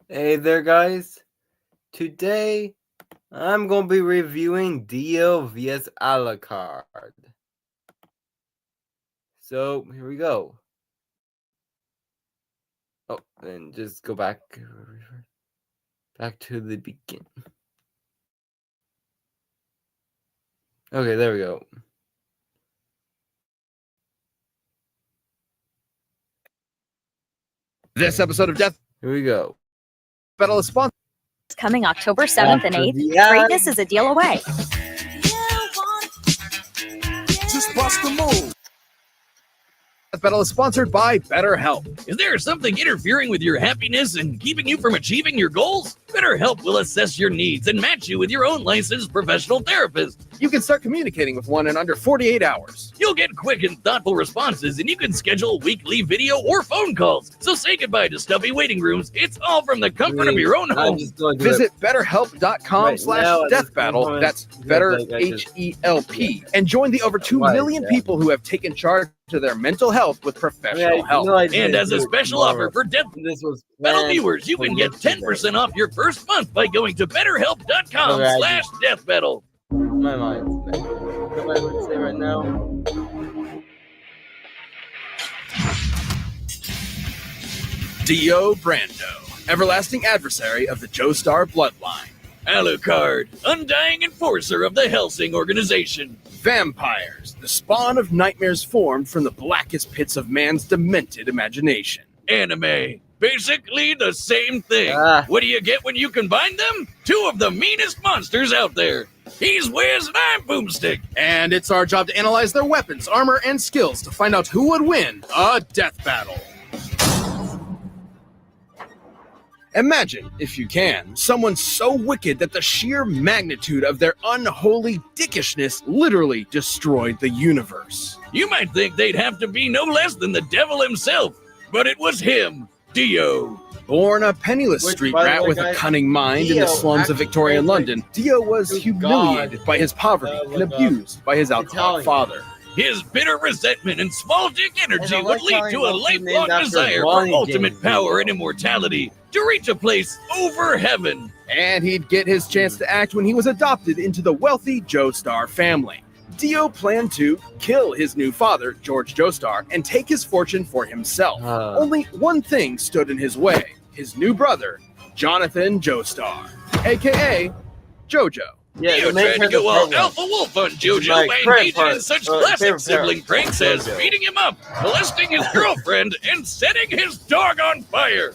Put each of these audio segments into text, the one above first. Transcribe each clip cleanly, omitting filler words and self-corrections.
Hey there, guys. Today, I'm going to be reviewing Dio vs Alucard. So, here we go. Oh, and just go back to the beginning. Okay, there we go. This episode of Death Here we go. Battle is sponsored. It's coming October 7th and 8th. Yeah. Greatness is a deal away. Just bust the move. Death Battle is sponsored by BetterHelp. Is there something interfering with your happiness and keeping you from achieving your goals? BetterHelp will assess your needs and match you with your own licensed professional therapist. You can start communicating with one in under 48 hours. You'll get quick and thoughtful responses, and you can schedule weekly video or phone calls. So say goodbye to stuffy waiting rooms. It's all from the comfort of your own home. Visit betterhelp.com/deathbattle. That's better H-E-L-P. And join the over 2 million people who have taken charge of their mental health with professional help. And as a special offer for Death Battle viewers, you can get 10% off your first month by going to betterhelp.com/deathbattle. My mind's blank. What I would say right now. Dio Brando, everlasting adversary of the Joestar bloodline. Alucard, undying enforcer of the Helsing organization. Vampires, the spawn of nightmares formed from the blackest pits of man's demented imagination. Anime, basically the same thing. What do you get when you combine them? Two of the meanest monsters out there. He's Wiz and I'm Boomstick. And it's our job to analyze their weapons, armor, and skills to find out who would win a death battle. Imagine, if you can, someone so wicked that the sheer magnitude of their unholy dickishness literally destroyed the universe. You might think they'd have to be no less than the devil himself, but it was him, Dio. Born a penniless street rat with a cunning mind in the slums of Victorian London, Dio was humiliated by his poverty and abused by his alcoholic father. His bitter resentment and small dick energy would lead to a lifelong desire for ultimate power and immortality, to reach a place over heaven. And he'd get his chance to act when he was adopted into the wealthy Joestar family. Dio planned to kill his new father, George Joestar, and take his fortune for himself. Only one thing stood in his way: his new brother, Jonathan Joestar, aka Jojo. Dio tried to go all alpha wolf on Jojo by engaging in such classic sibling pranks as beating him up, molesting his girlfriend, and setting his dog on fire.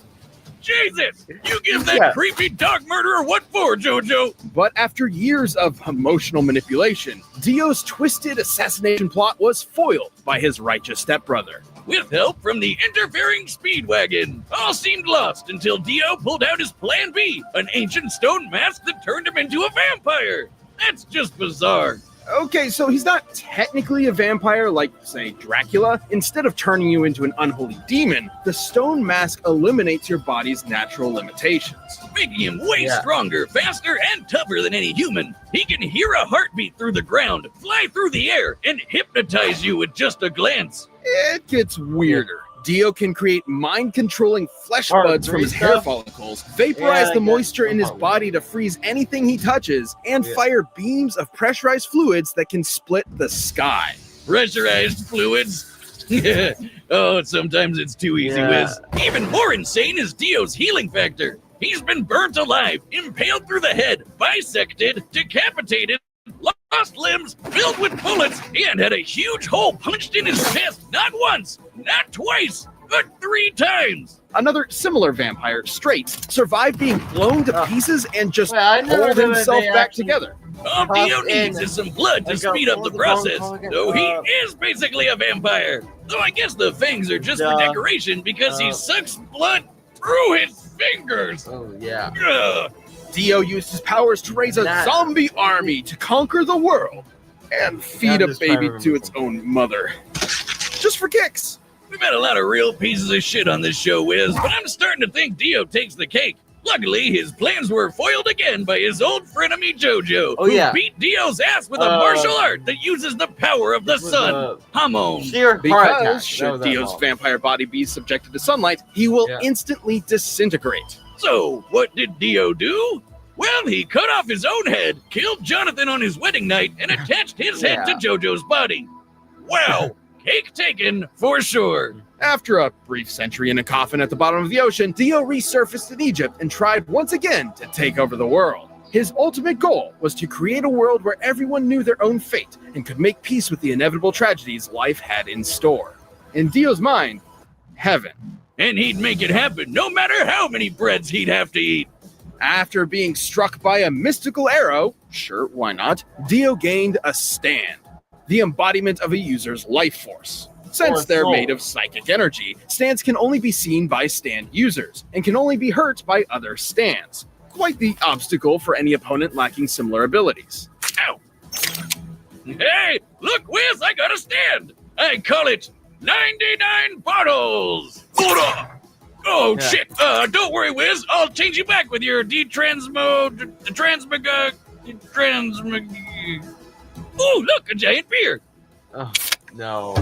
Jesus, you give that creepy dog murderer what for, Jojo? But after years of emotional manipulation, Dio's twisted assassination plot was foiled by his righteous stepbrother. With help from the interfering Speedwagon, all seemed lost until Dio pulled out his Plan B, an ancient stone mask that turned him into a vampire. That's just bizarre. Okay, so he's not technically a vampire like, say, Dracula. Instead of turning you into an unholy demon, the stone mask eliminates your body's natural limitations, making him way stronger, faster, and tougher than any human. He can hear a heartbeat through the ground, fly through the air, and hypnotize you with just a glance. It gets weirder. Dio can create mind-controlling flesh buds from his hair follicles, vaporize the moisture in his body to freeze anything he touches, and fire beams of pressurized fluids that can split the sky. Pressurized fluids? Oh, sometimes it's too easy, Wiz. Even more insane is Dio's healing factor. He's been burnt alive, impaled through the head, bisected, decapitated, lost limbs, filled with bullets, and had a huge hole punched in his chest not once, not twice, but 3 times. Another similar vampire, Straight, survived being blown to pieces and just pulled himself back together. All Dio needs is some blood to speed up the process, though he is basically a vampire. Though I guess the fangs are just for decoration because he sucks blood through his fingers. Oh, yeah. Ugh. Dio used his powers to raise a zombie army to conquer the world and feed a baby to its own mother. Just for kicks. We've had a lot of real pieces of shit on this show, Wiz, but I'm starting to think Dio takes the cake. Luckily, his plans were foiled again by his old frenemy Jojo, who beat Dio's ass with a martial art that uses the power of the sun. Hamon. Because should Dio's vampire body be subjected to sunlight, he will instantly disintegrate. So, what did Dio do? Well, he cut off his own head, killed Jonathan on his wedding night, and attached his head to JoJo's body. Well, cake taken for sure. After a brief century in a coffin at the bottom of the ocean, Dio resurfaced in Egypt and tried once again to take over the world. His ultimate goal was to create a world where everyone knew their own fate and could make peace with the inevitable tragedies life had in store. In Dio's mind, heaven. And he'd make it happen no matter how many breads he'd have to eat. After being struck by a mystical arrow, sure, why not, Dio gained a stand, the embodiment of a user's life force. Since they're made of psychic energy, stands can only be seen by stand users, and can only be hurt by other stands. Quite the obstacle for any opponent lacking similar abilities. Ow! Hey, look, Wiz, I got a stand! I call it 99 bottles! Oh, shit! Don't worry, Wiz. I'll change you back with your Ooh, look, a giant beer! Oh, no.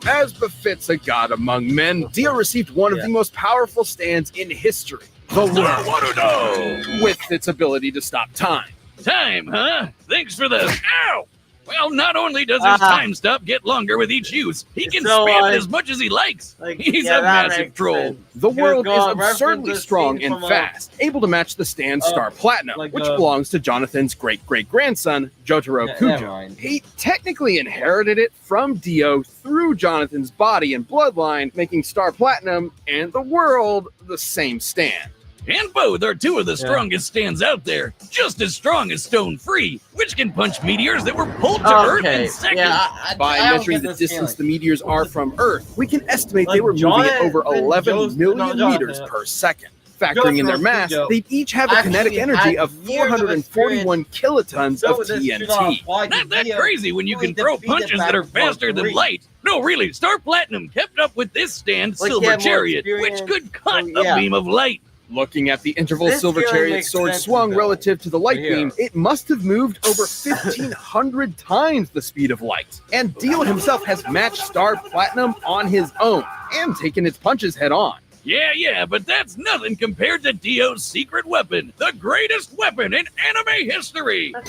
As befits a god among men, Dio received one of the most powerful stands in history. The world, with its ability to stop time. Time, huh? Thanks for the... Ow! Well, not only does his time stop get longer with each use, he can spam it as much as he likes. He's a massive troll. The world is absurdly strong and fast, able to match the stand's Star Platinum, which belongs to Jonathan's great-great-grandson, Jotaro Kujo. He technically inherited it from Dio through Jonathan's body and bloodline, making Star Platinum and the world the same stand. And both are two of the strongest stands out there, just as strong as Stone Free, which can punch meteors that were pulled to Earth in seconds. By measuring the distance the meteors are from Earth, we can estimate they were moving at over 11 million meters per second. Factoring in their mass, they'd each have a kinetic energy of 441 kilotons of TNT. Not that crazy when you can throw punches that are faster than light. No, really, Star Platinum kept up with this stand, Silver Chariot, which could cut a beam of light. Looking at the interval Silver Chariot's sword swung relative to the light beam, it must have moved over 1,500 times the speed of light. And Dio himself has matched Star Platinum on his own, and taken its punches head on. Yeah, but that's nothing compared to Dio's secret weapon, the greatest weapon in anime history. The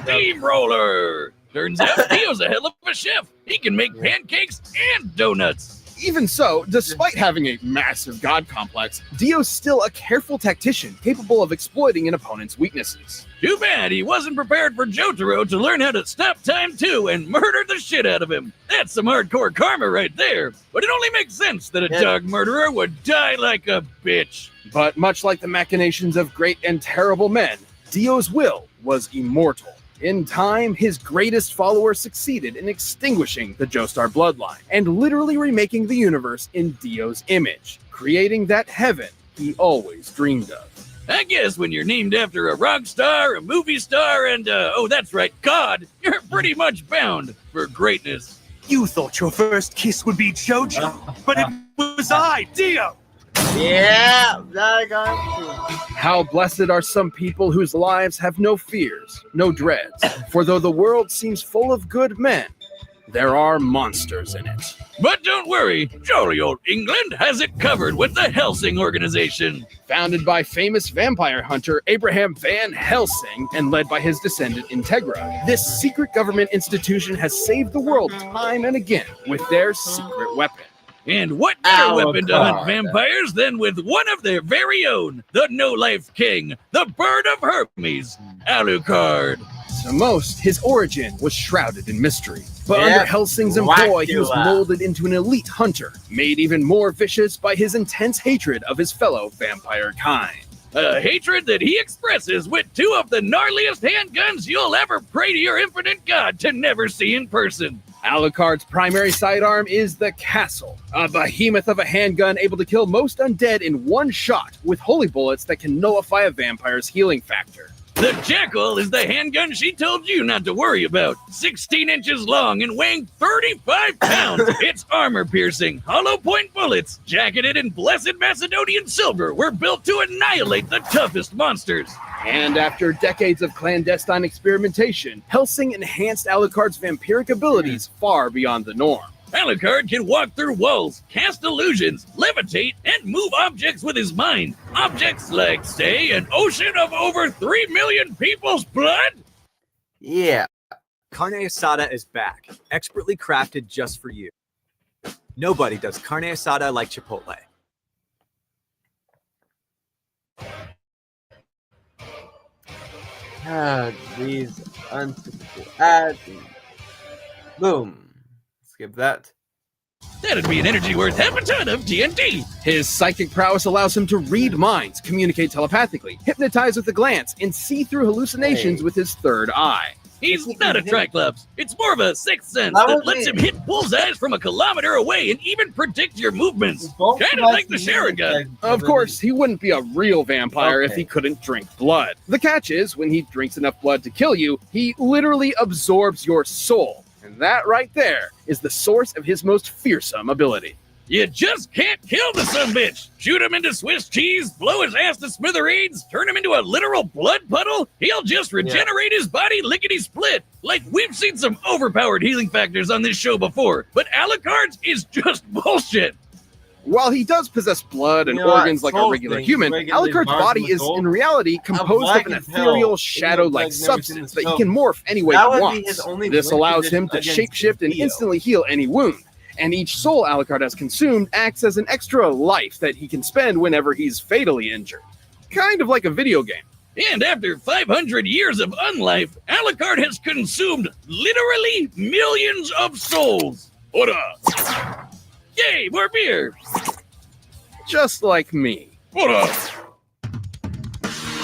Steamroller! Turns out Dio's a hell of a chef. He can make pancakes and donuts. Even so, despite having a massive god complex, Dio's still a careful tactician capable of exploiting an opponent's weaknesses. Too bad he wasn't prepared for Jotaro to learn how to stop time too and murder the shit out of him. That's some hardcore karma right there. But it only makes sense that a dog murderer would die like a bitch. But much like the machinations of great and terrible men, Dio's will was immortal. In time, his greatest follower succeeded in extinguishing the Joestar bloodline and literally remaking the universe in Dio's image, creating that heaven he always dreamed of. I guess when you're named after a rock star, a movie star, and, oh, that's right, God, you're pretty much bound for greatness. You thought your first kiss would be JoJo, but it was I, Dio! Yeah, that guy. How blessed are some people whose lives have no fears, no dreads. For though the world seems full of good men, there are monsters in it. But don't worry, jolly old England has it covered with the Helsing organization. Founded by famous vampire hunter Abraham Van Helsing and led by his descendant Integra, this secret government institution has saved the world time and again with their secret weapon. And what better weapon to hunt vampires than with one of their very own, the no-life king, the bird of Hermes, Alucard. To most, his origin was shrouded in mystery. But under Helsing's employ, he was molded into an elite hunter, made even more vicious by his intense hatred of his fellow vampire kind. A hatred that he expresses with two of the gnarliest handguns you'll ever pray to your infinite God to never see in person. Alucard's primary sidearm is the Castle, a behemoth of a handgun able to kill most undead in one shot with holy bullets that can nullify a vampire's healing factor. The Jackal is the handgun she told you not to worry about. 16 inches long and weighing 35 pounds. Its armor-piercing, hollow-point bullets, jacketed in blessed Macedonian silver, were built to annihilate the toughest monsters. And after decades of clandestine experimentation, Helsing enhanced Alucard's vampiric abilities far beyond the norm. Alucard can walk through walls, cast illusions, levitate, and move objects with his mind. Objects like, say, an ocean of over 3 million people's blood? Yeah. Carne asada is back, expertly crafted just for you. Nobody does carne asada like Chipotle. These ads. Boom. Skip that. That'd be an energy worth half a ton of TNT. His psychic prowess allows him to read minds, communicate telepathically, hypnotize with a glance, and see through hallucinations with his third eye. He's not a Triclops. It's more of a sixth sense that lets him hit bullseyes from a kilometer away and even predict your movements. Kind of like the Sharingan. Of course, he wouldn't be a real vampire if he couldn't drink blood. The catch is, when he drinks enough blood to kill you, he literally absorbs your soul. And that right there is the source of his most fearsome ability. You just can't kill the sumbitch. Shoot him into Swiss cheese, blow his ass to smithereens, turn him into a literal blood puddle. He'll just regenerate his body lickety-split. Like, we've seen some overpowered healing factors on this show before, but Alucard's is just bullshit. While he does possess blood and organs like a regular human, Alucard's body is in reality composed of an ethereal, shadow-like substance that he can morph any way he wants. This allows him to shapeshift and instantly heal any wound. And each soul Alucard has consumed acts as an extra life that he can spend whenever he's fatally injured. Kind of like a video game. And after 500 years of unlife, Alucard has consumed literally millions of souls. Ora! Yay, more beer! Just like me. Ora!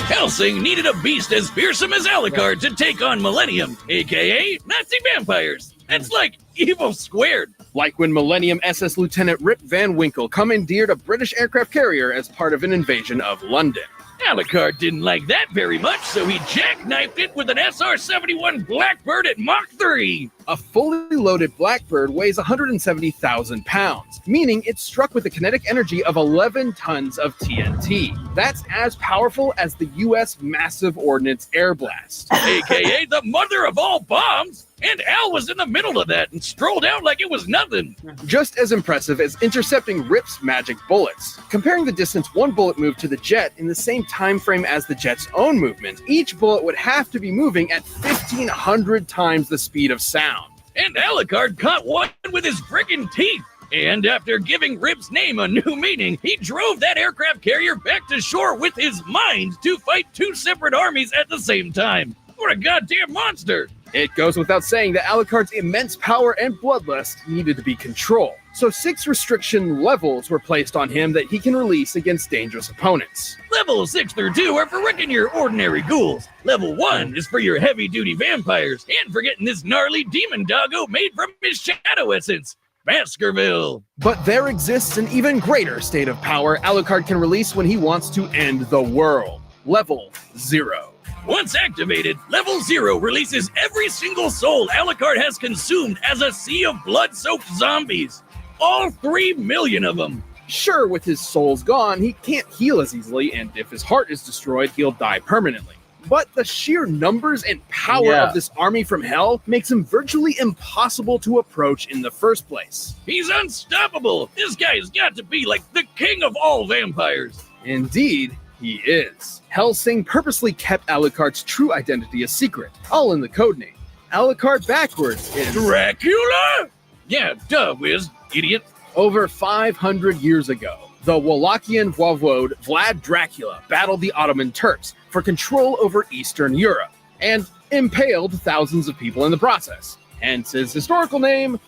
Helsing needed a beast as fearsome as Alucard to take on Millennium, aka Nazi vampires. That's like evil squared. Like when Millennium SS Lieutenant Rip Van Winkle commandeered a British aircraft carrier as part of an invasion of London. Alucard didn't like that very much, so he jackknifed it with an SR-71 Blackbird at Mach 3. A fully loaded Blackbird weighs 170,000 pounds, meaning it's struck with a kinetic energy of 11 tons of TNT. That's as powerful as the U.S. Massive Ordnance Air Blast. AKA the mother of all bombs! And Al was in the middle of that and strolled out like it was nothing. Just as impressive as intercepting Rip's magic bullets. Comparing the distance one bullet moved to the jet in the same time frame as the jet's own movement, each bullet would have to be moving at 1,500 times the speed of sound. And Alucard caught one with his frickin' teeth. And after giving Rip's name a new meaning, he drove that aircraft carrier back to shore with his mind to fight two separate armies at the same time. What a goddamn monster! It goes without saying that Alucard's immense power and bloodlust needed to be controlled, so 6 restriction levels were placed on him that he can release against dangerous opponents. Levels 6 through 2 are for wrecking your ordinary ghouls. Level 1 is for your heavy-duty vampires, and for getting this gnarly demon doggo made from his shadow essence, Baskerville. But there exists an even greater state of power Alucard can release when he wants to end the world. Level 0. Once activated, Level 0 releases every single soul Alucard has consumed as a sea of blood-soaked zombies. All 3 million of them. Sure, with his souls gone, he can't heal as easily, and if his heart is destroyed, he'll die permanently. But the sheer numbers and power of this army from hell makes him virtually impossible to approach in the first place. He's unstoppable! This guy's got to be like the king of all vampires. Indeed, he is. Helsing purposely kept Alucard's true identity a secret, all in the codename. Alucard backwards is Dracula? Yeah, duh, Wiz, idiot. Over 500 years ago, the Wallachian voivode Vlad Dracula battled the Ottoman Turks for control over Eastern Europe, and impaled thousands of people in the process. Hence his historical name,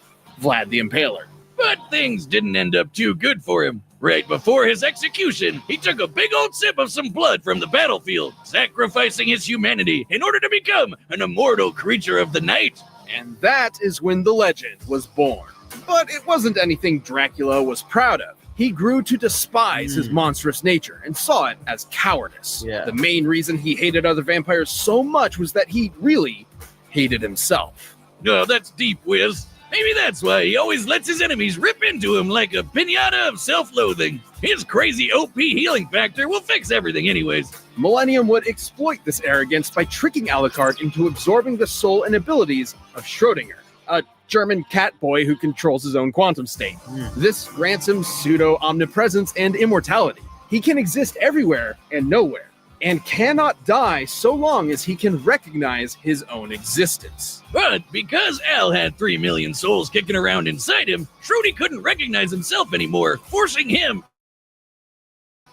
Vlad the Impaler. But things didn't end up too good for him. Right before his execution, he took a big old sip of some blood from the battlefield, sacrificing his humanity in order to become an immortal creature of the night. And that is when the legend was born. But it wasn't anything Dracula was proud of. He grew to despise his monstrous nature and saw it as cowardice. Yeah. The main reason he hated other vampires so much was that he really hated himself. No, that's deep, Wiz. Maybe that's why he always lets his enemies rip into him like a piñata of self-loathing. His crazy OP healing factor will fix everything anyways. Millennium would exploit this arrogance by tricking Alucard into absorbing the soul and abilities of Schrödinger, a German cat boy who controls his own quantum state. This grants him pseudo-omnipresence and immortality. He can exist everywhere and nowhere, and cannot die so long as he can recognize his own existence. But because Al had 3 million souls kicking around inside him, Schrödinger couldn't recognize himself anymore, forcing him,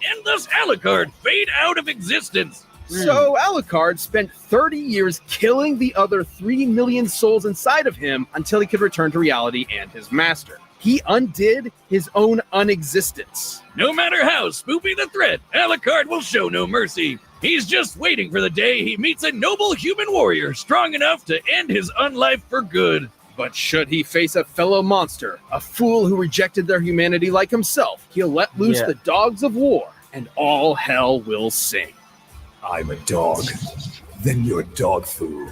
and thus Alucard, fade out of existence. So Alucard spent 30 years killing the other 3 million souls inside of him until he could return to reality and his master. He undid his own unexistence. No matter how spoopy the threat, Alucard will show no mercy. He's just waiting for the day he meets a noble human warrior strong enough to end his unlife for good. But should he face a fellow monster, a fool who rejected their humanity like himself, he'll let loose the dogs of war, and all hell will sing. I'm a dog. Then you're dog food.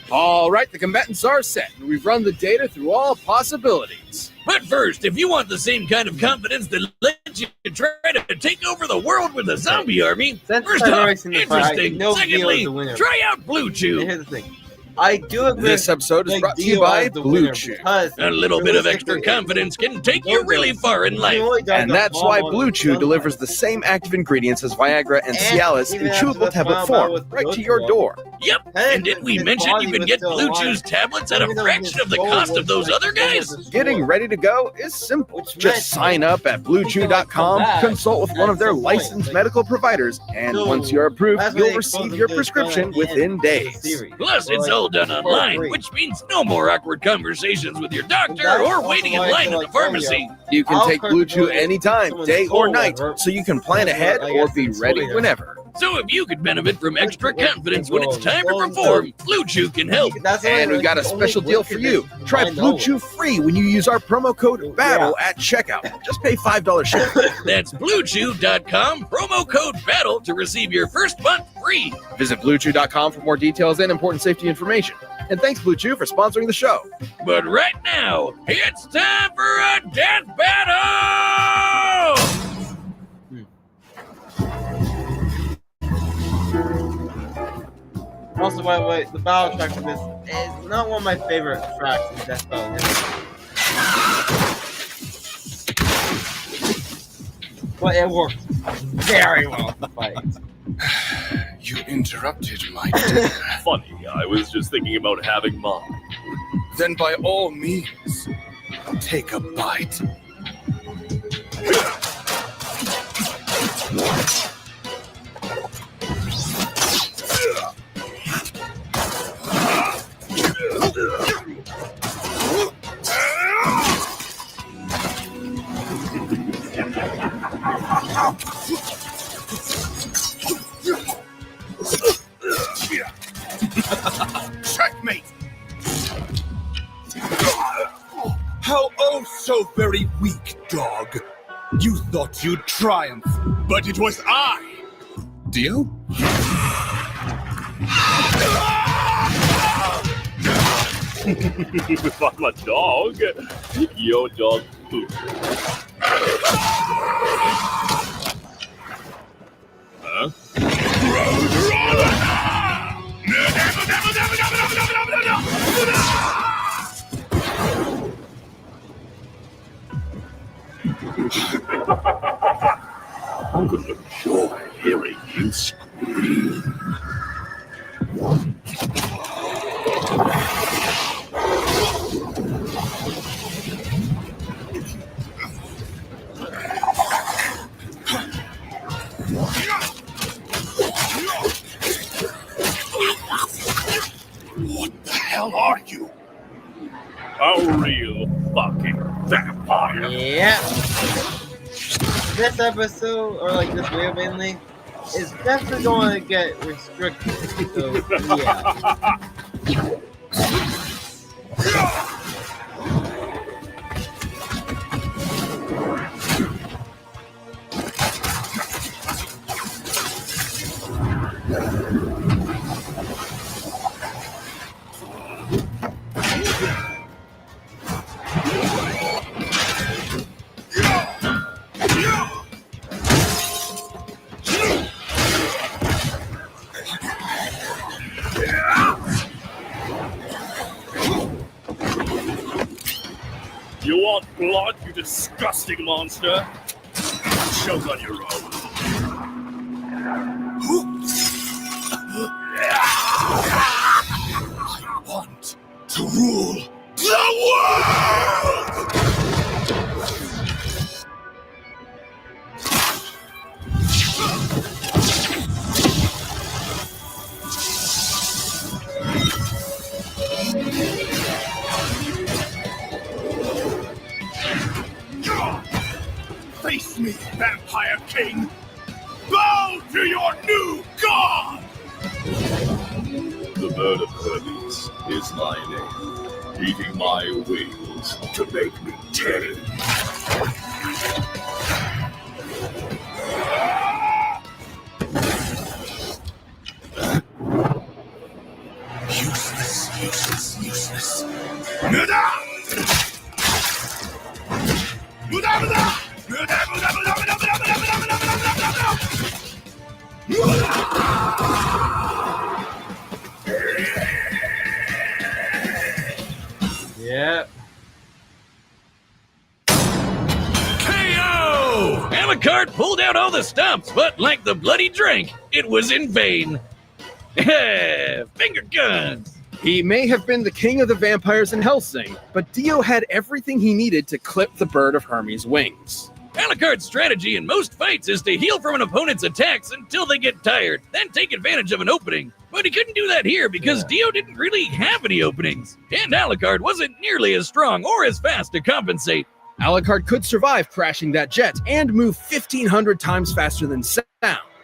All right, the combatants are set, and we've run the data through all possibilities. But first, if you want the same kind of confidence that lets you try to take over the world with a zombie army, first off, interesting. Secondly, try out Blue Chew. Here's the thing. I do agree. This episode is brought to you by Blue Chew. A little bit of extra confidence can take you really far in life. And that's why Blue Chew delivers the same active ingredients as Viagra and Cialis in chewable tablet form right to your door. Yep, and didn't we mention you can get Blue Chew's tablets at a fraction of the cost of those other guys? Getting ready to go is simple. Just sign up at BlueChew.com, consult with one of their licensed medical providers, and once you're approved, you'll receive your prescription within days. Plus, it's all done online, which means no more awkward conversations with your doctor or waiting in line at the pharmacy. You can take Blue Chew anytime, day or night, so you can plan ahead or be ready whenever. So if you could benefit from extra confidence when it's time to perform, Blue Chew can help. And we've got a special deal for you. Try Blue Chew free when you use our promo code BATTLE at checkout. Just pay $5 shipping. That's BlueChew.com, promo code BATTLE to receive your first month free. Visit BlueChew.com for more details and important safety information. And thanks, Blue Chew, for sponsoring the show. But right now, it's time for a death battle! Also, by the way, the battle track for this is not one of my favorite tracks in Death Battle history. But it worked very well in the fight. You interrupted my dinner. Funny, I was just thinking about having mine. Then by all means, take a bite. Checkmate! How oh so very weak, dog. You thought you'd triumph, but it was I. Dio? If I'm a dog, your dog food. Huh? I'm gonna enjoy hearing you scream. What the hell are you? A real fucking vampire. Yeah. This episode, or like this video mainly, is definitely going to get restricted. So, yeah. You want blood, you disgusting monster? Choke on your own. I want to rule the world! Face me, Vampire King! Bow to your new god! The bird of Hermes is my name, eating my wings to make me tame. Useless. Muda! Yep. KO! Alucard pulled out all the stops, but like the bloody drink, it was in vain. Finger guns! He may have been the king of the vampires in Helsing, but Dio had everything he needed to clip the bird of Hermes' wings. Alucard's strategy in most fights is to heal from an opponent's attacks until they get tired, then take advantage of an opening. But he couldn't do that here because Dio didn't really have any openings, and Alucard wasn't nearly as strong or as fast to compensate. Alucard could survive crashing that jet and move 1,500 times faster than sound.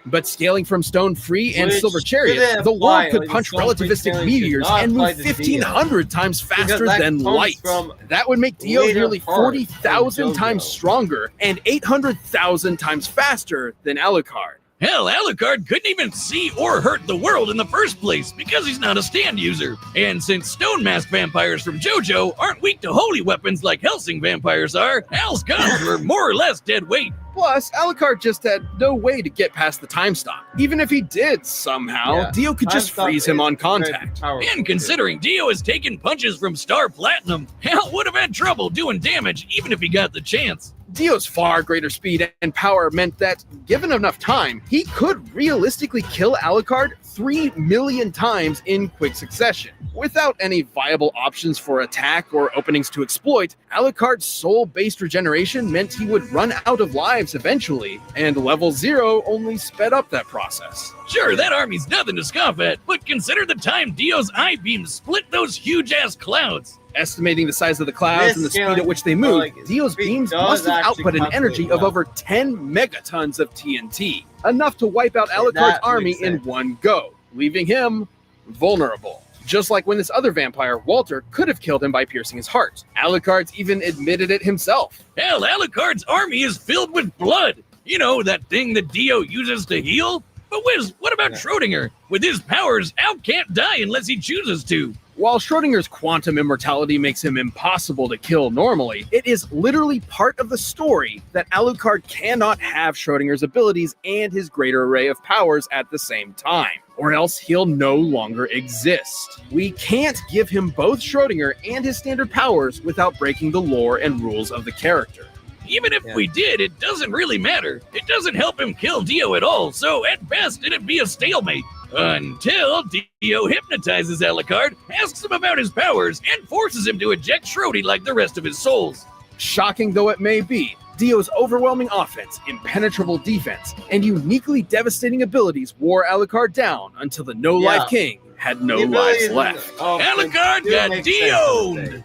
But scaling from Stone Free and Which Silver Chariot, didn't the apply, world could like, punch the Stone Free relativistic scaling meteors should not and move apply to Dio. 1,500 times faster that than comes light. from That would make Dio later nearly parts 40,000 of times JoJo. stronger and 800,000 times faster than Alucard. Hell, Alucard couldn't even see or hurt the world in the first place because he's not a stand user. And since stone mask vampires from JoJo aren't weak to holy weapons like Helsing vampires are, Al's guns were more or less dead weight. Plus, Alucard just had no way to get past the time stop. Even if he did somehow, Yeah. Dio could just Time stop freeze him is on very contact. powerful, And too. considering Dio has taken punches from Star Platinum, Hal would have had trouble doing damage even if he got the chance. Dio's far greater speed and power meant that, given enough time, he could realistically kill Alucard 3 million times in quick succession. Without any viable options for attack or openings to exploit, Alucard's soul-based regeneration meant he would run out of lives eventually, and level 0 only sped up that process. Sure, that army's nothing to scoff at, but consider the time Dio's eye beams split those huge-ass clouds. Estimating the size of the clouds This and the speed scaling- at which they move, like, Dio's speed beams does must have actually output an calculate energy of well. over 10 megatons of TNT, enough to wipe out Alucard's that army makes in sense. one go, leaving him vulnerable. Just like when this other vampire, Walter, could have killed him by piercing his heart. Alucard's even admitted it himself. Hell, Alucard's army is filled with blood. You know, that thing that Dio uses to heal? But Wiz, what about Schrodinger? With his powers, Al can't die unless he chooses to. While Schrodinger's quantum immortality makes him impossible to kill normally, it is literally part of the story that Alucard cannot have Schrodinger's abilities and his greater array of powers at the same time, or else he'll no longer exist. We can't give him both Schrodinger and his standard powers without breaking the lore and rules of the character. Even if we did, it doesn't really matter. It doesn't help him kill Dio at all, so at best it'd be a stalemate. Until Dio hypnotizes Alucard, asks him about his powers, and forces him to eject Schrody like the rest of his souls. Shocking though it may be, Dio's overwhelming offense, impenetrable defense, and uniquely devastating abilities wore Alucard down until the No-Life Yeah. King had no The lives abilities- left. oh, Alucard they do got make sense, Dio'd. don't they?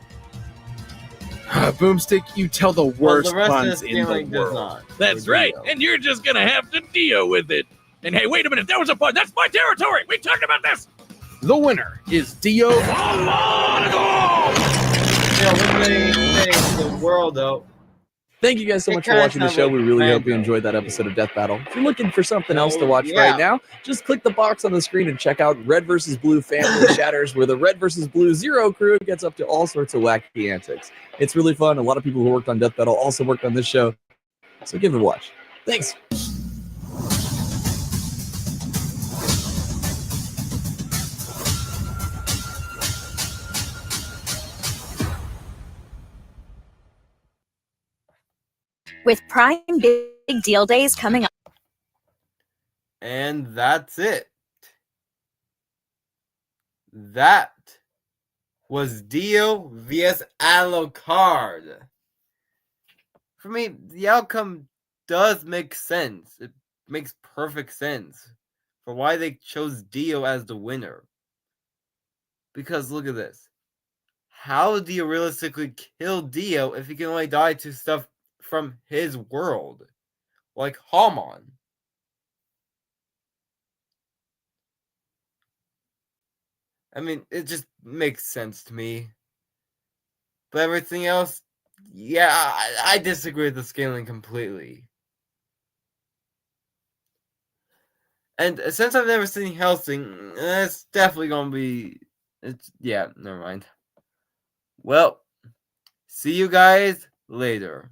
Boomstick, you tell the Well, worst the rest of puns the in the scaling does world. not. That's Or right, Dio. and you're just gonna have to Dio with it. And hey, wait a minute, that was a pun. That's my territory. We talked about this. The winner is Dio. A long ago. what they say to the world, though. Thank you guys so It much for kinda watching the sounds show. like We really hope you random. enjoyed that episode of Death Battle. If you're looking for something else to Oh, watch yeah. right now, just click the box on the screen and check out Red vs. Blue Family Shatters, where the Red vs. Blue Zero crew gets up to all sorts of wacky antics. It's really fun. A lot of people who worked on Death Battle also worked on this show, so give it a watch. Thanks. With Prime Big Deal Days coming up. And that's it. That was Dio vs. Alucard. For me, the outcome does make sense. It makes perfect sense for why they chose Dio as the winner. Because look at this. How would Dio realistically kill Dio if he can only die to stuff from his world? Like Hamon. I mean, it just makes sense to me. But everything else, yeah, I disagree with the scaling completely. And since I've never seen Helsing, it's definitely gonna be. Yeah, never mind. Well, see you guys later.